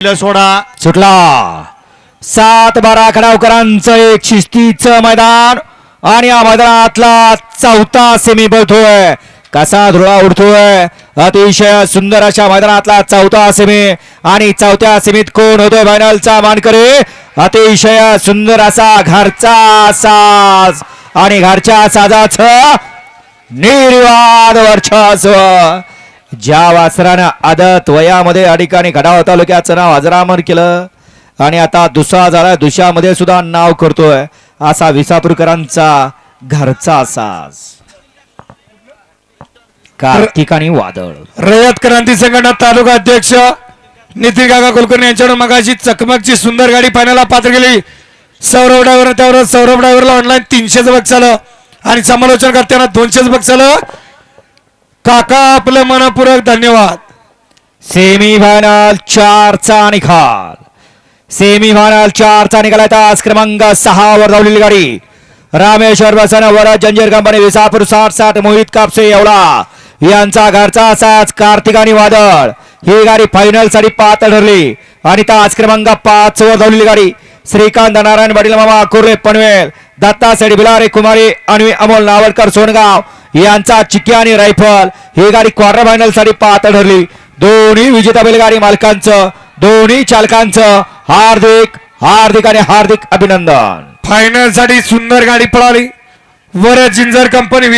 सोडा सुटला 7-12 खडावकरांचं एक शिस्तीचं मैदान आणि या मैदानातला चौथा सेमी बळतोय. कसा धुळा उडतोय. अतिशय सुंदर अशा मैदानातला चौथा सेमी आणि चौथ्या सेमीत कोण होतोय फायनलचा मानकरी. अतिशय सुंदर असा घरचा साज आणि घरच्या साजाचं निर्वाद वर्चस्व. ज्या वासरानं आदत वयामध्ये या ठिकाणी गडाव तालुक्याचं नाव अजरामर केलं आणि आता दुसरा झाला दुसऱ्यामध्ये सुद्धा नाव करतोय असा विसापूरकरांचा घरचा साज कार्तिक आणि वादळ. रयत क्रांती संघटना तालुका अध्यक्ष नितीन काका कुलकर्णी यांच्याकडून मगाशी चकमकची सुंदर गाडी फायनलला पात्र केली. सौरभ ड्रायव्हर त्यावर सौरभ ड्रायव्हरला ऑनलाईन 300 बक्स आलं आणि समालोचन करताना 200 बक्स आलं. काका आपलं मनपूर्वक धन्यवाद. सेमी फायनल 4चा निकाल. सेमी फायनल 4चा निकाल आहे. आज क्रमांक 6 वर धावलेली गाडी रामेश्वर बसन वर जंजीर कंपनी विसापूर 60-60 मोहित कापसे एवढा यांचा घरचा साज कार्तिक आणि वादळ. ही गाडी फायनल साठी पात्र ठरली आणि तास क्रमांक 5 वर धावलेली गाडी श्रीकांत नारायण पाटील मामा कुर्ले पनवेल दत्ता सेडी बिलारे कुमारी अन्वी अमोल नावडकर सोनगाव यांचा चिक्की आणि रायफल ही गाडी क्वार्टर फायनल साठी पात्र ठरली. दोन्ही विजेता बैलगाडी मालकांचं दोन्ही चालकांचं हार्दिक हार्दिक आणि हार्दिक अभिनंदन. फायनल साठी सुंदर गाडी पळाली. वर जिंजर कंपनी